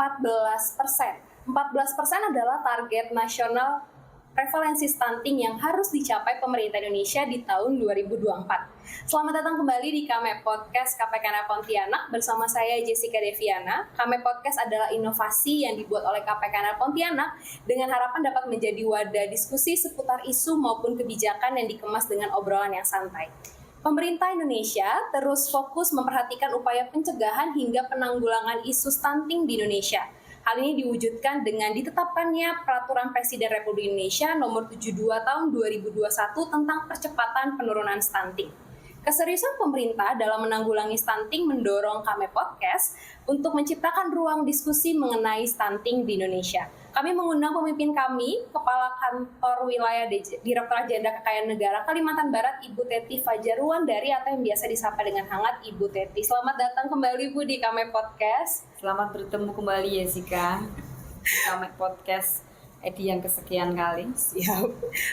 14%. 14% adalah target nasional prevalensi stunting yang harus dicapai pemerintah Indonesia di tahun 2024. Selamat datang kembali di Kame Podcast KPKN Pontianak bersama saya Jessica Deviana. Kame Podcast adalah inovasi yang dibuat oleh KPKN Pontianak dengan harapan dapat menjadi wadah diskusi seputar isu maupun kebijakan yang dikemas dengan obrolan yang santai. Pemerintah Indonesia terus fokus memperhatikan upaya pencegahan hingga penanggulangan isu stunting di Indonesia. Hal ini diwujudkan dengan ditetapkannya Peraturan Presiden Republik Indonesia Nomor 72 Tahun 2021 tentang percepatan penurunan stunting. Keseriusan pemerintah dalam menanggulangi stunting mendorong Kame Podcast untuk menciptakan ruang diskusi mengenai stunting di Indonesia. Kami mengundang pemimpin kami, Kepala Kantor Wilayah Direktorat Jenderal Kekayaan Negara Kalimantan Barat, Ibu Teti Fajarwandari atau yang biasa disapa dengan hangat Ibu Teti. Selamat datang kembali Bu di Kame Podcast. Selamat bertemu kembali Jessica di Kame Podcast yang kesekian kali. Siap.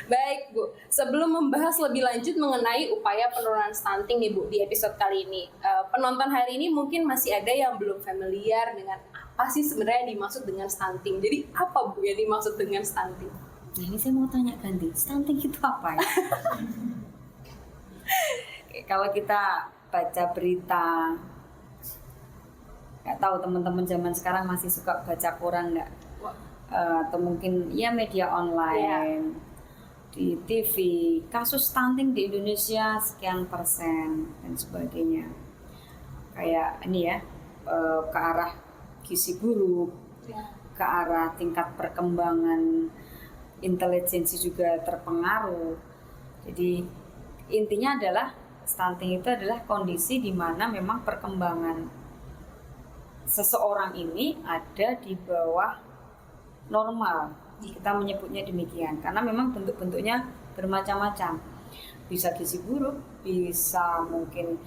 Baik Bu, sebelum membahas lebih lanjut mengenai upaya penurunan stunting nih Bu di episode kali ini, penonton hari ini mungkin masih ada yang belum familiar dengan apa sih sebenarnya yang dimaksud dengan stunting. Jadi apa Bu yang dimaksud dengan stunting? Nah ini saya mau tanya ganti, stunting itu apa ya? Kalau kita baca berita, nggak tahu teman-teman zaman sekarang masih suka baca koran nggak? Atau mungkin ya media online, di TV, kasus stunting di Indonesia sekian persen dan sebagainya. Kayak ini ya, ke arah gizi buruk, ke arah tingkat perkembangan intelijensi juga terpengaruh. Jadi intinya adalah stunting itu adalah kondisi di mana memang perkembangan seseorang ini ada di bawah normal. Kita menyebutnya demikian karena memang bentuk-bentuknya bermacam-macam. Bisa gizi buruk, bisa mungkin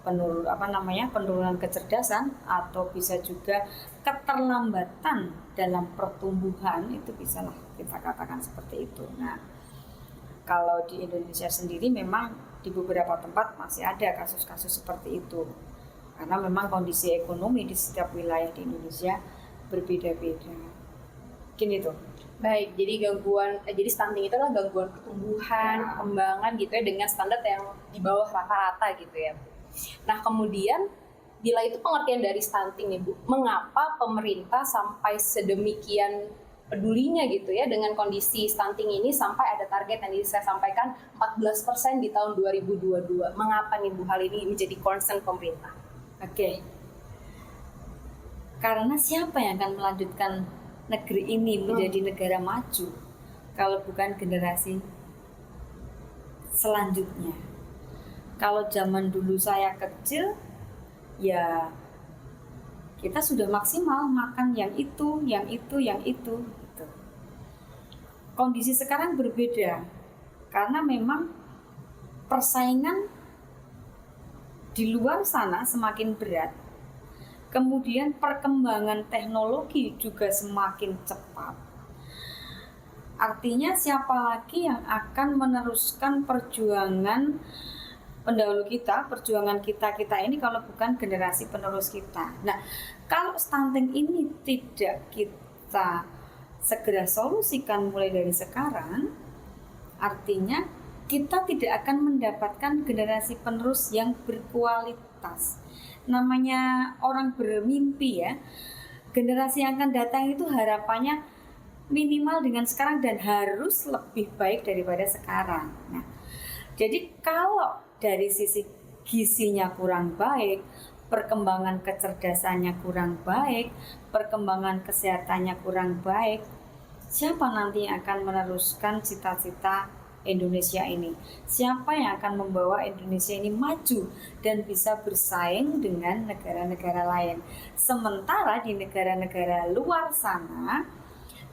penurunan kecerdasan, atau bisa juga keterlambatan dalam pertumbuhan, itu bisa lah kita katakan seperti itu. Nah, kalau di Indonesia sendiri memang di beberapa tempat masih ada kasus-kasus seperti itu karena memang kondisi ekonomi di setiap wilayah di Indonesia berbeda-beda. Gini tuh. Baik, jadi stunting itu adalah gangguan pertumbuhan, perkembangan gitu ya dengan standar yang di bawah rata-rata gitu ya. Nah kemudian bila itu pengertian dari stunting nih Bu, mengapa pemerintah sampai sedemikian pedulinya gitu ya dengan kondisi stunting ini sampai ada target yang saya sampaikan 14% di tahun 2022. Mengapa nih Bu hal ini menjadi concern pemerintah? Oke. Karena siapa yang akan melanjutkan negeri ini menjadi negara maju kalau bukan generasi selanjutnya? Kalau zaman dulu saya kecil, ya kita sudah maksimal makan yang itu. Gitu. Kondisi sekarang berbeda karena memang persaingan di luar sana semakin berat. Kemudian perkembangan teknologi juga semakin cepat. Artinya siapa lagi yang akan meneruskan perjuangan pendahulu kita, perjuangan kita ini kalau bukan generasi penerus kita. Nah, kalau stunting ini tidak kita segera solusikan mulai dari sekarang, artinya kita tidak akan mendapatkan generasi penerus yang berkualitas. Namanya orang bermimpi ya, generasi yang akan datang itu harapannya minimal dengan sekarang dan harus lebih baik daripada sekarang. Nah, jadi kalau dari sisi gizinya kurang baik, perkembangan kecerdasannya kurang baik, perkembangan kesehatannya kurang baik, siapa nanti yang akan meneruskan cita-cita Indonesia ini? Siapa yang akan membawa Indonesia ini maju dan bisa bersaing dengan negara-negara lain? Sementara di negara-negara luar sana,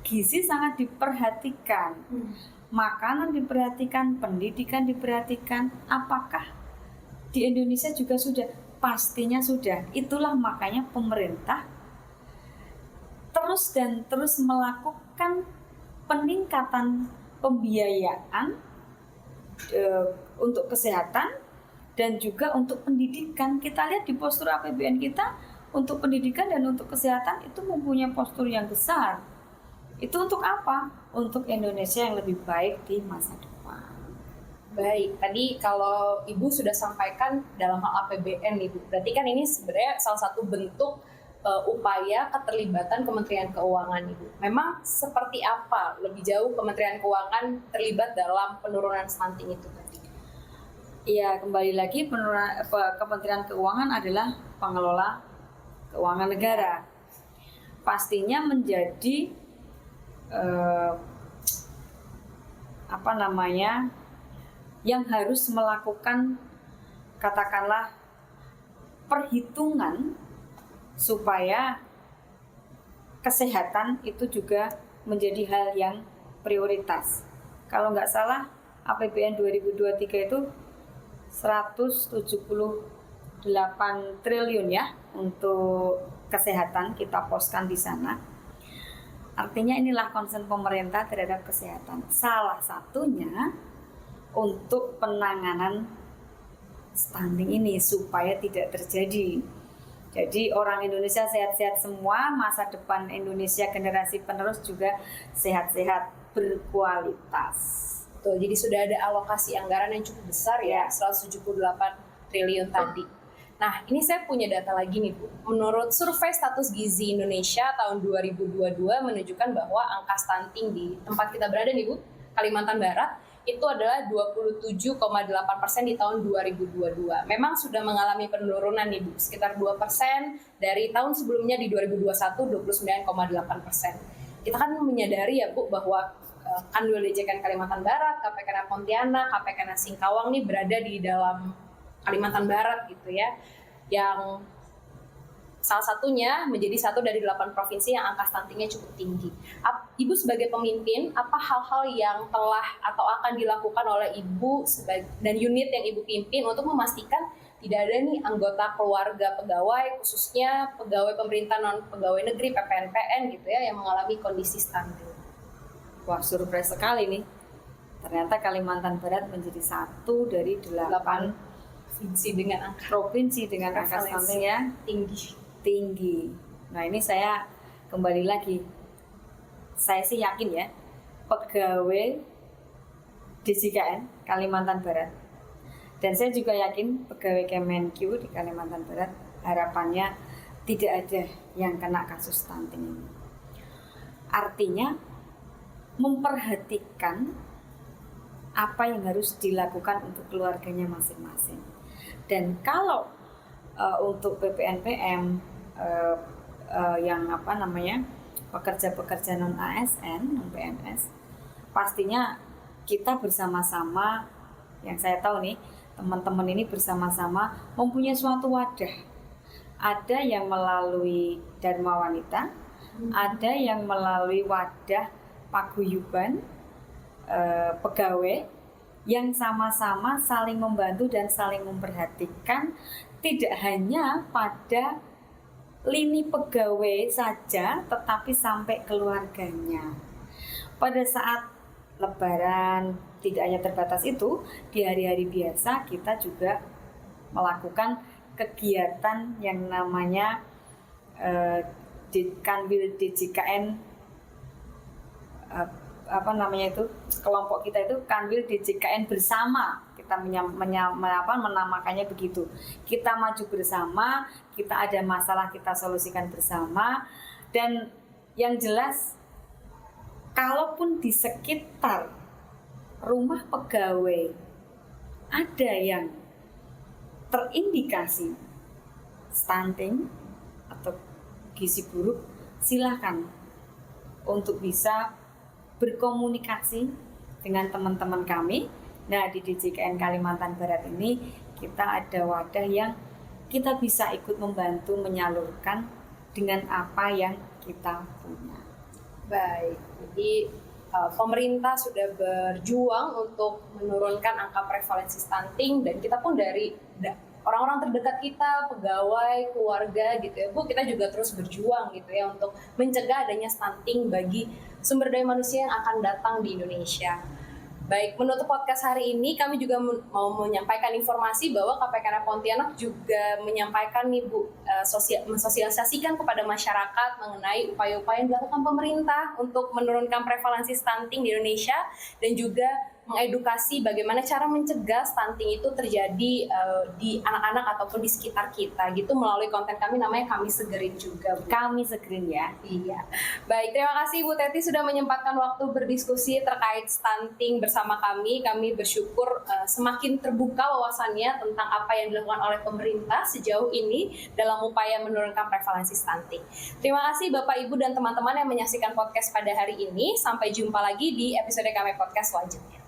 gizi sangat diperhatikan, makanan diperhatikan, pendidikan diperhatikan. Apakah di Indonesia juga sudah? Pastinya sudah. Itulah makanya pemerintah terus melakukan peningkatan pembiayaan untuk kesehatan dan juga untuk pendidikan. Kita lihat di postur APBN kita untuk pendidikan dan untuk kesehatan itu mempunyai postur yang besar. Itu untuk apa? Untuk Indonesia yang lebih baik di masa depan. Baik, tadi kalau Ibu sudah sampaikan dalam hal APBN Ibu, berarti kan ini sebenarnya salah satu bentuk upaya keterlibatan Kementerian Keuangan Ibu. Memang seperti apa lebih jauh Kementerian Keuangan terlibat dalam penurunan stunting itu tadi? Iya, kembali lagi Kementerian Keuangan adalah pengelola keuangan negara. Pastinya menjadi yang harus melakukan katakanlah perhitungan supaya kesehatan itu juga menjadi hal yang prioritas. Kalau nggak salah APBN 2023 itu 178 triliun ya untuk kesehatan kita poskan di sana. Artinya inilah concern pemerintah terhadap kesehatan. Salah satunya untuk penanganan stunting ini supaya tidak terjadi. Jadi orang Indonesia sehat-sehat semua, masa depan Indonesia generasi penerus juga sehat-sehat berkualitas. Tuh, jadi sudah ada alokasi anggaran yang cukup besar ya, 178 triliun tadi. Nah, ini saya punya data lagi nih Bu. Menurut survei status gizi Indonesia tahun 2022 menunjukkan bahwa angka stunting di tempat kita berada nih Bu, Kalimantan Barat, itu adalah 27,8% di tahun 2022. Memang sudah mengalami penurunan nih Bu, sekitar 2% dari tahun sebelumnya di 2021, 29,8%. Kita kan menyadari ya Bu bahwa Kanwil DJKN Kalimantan Barat, KPKN Pontianak, KPKN Singkawang nih berada di dalam Kalimantan Barat gitu ya, yang salah satunya menjadi satu dari 8 provinsi yang angka stuntingnya cukup tinggi. Ibu sebagai pemimpin, apa hal-hal yang telah atau akan dilakukan oleh Ibu dan unit yang Ibu pimpin untuk memastikan tidak ada nih anggota keluarga pegawai, khususnya pegawai pemerintah non pegawai negeri PPNPN gitu ya, yang mengalami kondisi stunting? Wah, surprise sekali nih. Ternyata Kalimantan Barat menjadi satu dari 8 provinsi dengan angka stunting yang tinggi. Nah, ini saya kembali lagi. Saya sih yakin ya, pegawai DJKN Kalimantan Barat, dan saya juga yakin pegawai Kemenq di Kalimantan Barat, harapannya tidak ada yang kena kasus stunting ini. Artinya memperhatikan apa yang harus dilakukan untuk keluarganya masing-masing. Dan kalau untuk PPNPM yang pekerja-pekerja non ASN, non PNS, pastinya kita bersama-sama, yang saya tahu nih, teman-teman ini bersama-sama mempunyai suatu wadah. Ada yang melalui Dharma Wanita, ada yang melalui wadah paguyuban pegawai yang sama-sama saling membantu dan saling memperhatikan, tidak hanya pada lini pegawai saja, tetapi sampai keluarganya. Pada saat Lebaran, tidak hanya terbatas itu, di hari-hari biasa kita juga melakukan kegiatan yang namanya Kanwil DJKN, kelompok kita itu Kanwil DJKN bersama. Kita menamakannya begitu. Kita maju bersama, kita ada masalah kita solusikan bersama. Dan yang jelas, kalaupun di sekitar rumah pegawai ada yang terindikasi stunting atau gizi buruk, silakan untuk bisa berkomunikasi dengan teman-teman kami. Nah, di DJKN Kalimantan Barat ini kita ada wadah yang kita bisa ikut membantu menyalurkan dengan apa yang kita punya. Baik, jadi pemerintah sudah berjuang untuk menurunkan angka prevalensi stunting, dan kita pun dari orang-orang terdekat kita, pegawai, keluarga gitu ya Bu, kita juga terus berjuang gitu ya untuk mencegah adanya stunting bagi sumber daya manusia yang akan datang di Indonesia. Baik, menutup podcast hari ini kami juga mau menyampaikan informasi bahwa KPKN Pontianak juga menyampaikan nih Bu, mensosialisasikan kepada masyarakat mengenai upaya-upaya yang dilakukan pemerintah untuk menurunkan prevalensi stunting di Indonesia dan juga mengedukasi bagaimana cara mencegah stunting itu terjadi di anak-anak ataupun di sekitar kita gitu melalui konten kami namanya Kami Segerin juga Bu. Kami Segerin ya. Iya. Baik, terima kasih Bu Teti sudah menyempatkan waktu berdiskusi terkait stunting bersama kami. Kami bersyukur semakin terbuka wawasannya tentang apa yang dilakukan oleh pemerintah sejauh ini dalam upaya menurunkan prevalensi stunting. Terima kasih Bapak Ibu dan teman-teman yang menyaksikan podcast pada hari ini. Sampai jumpa lagi di episode kami podcast selanjutnya.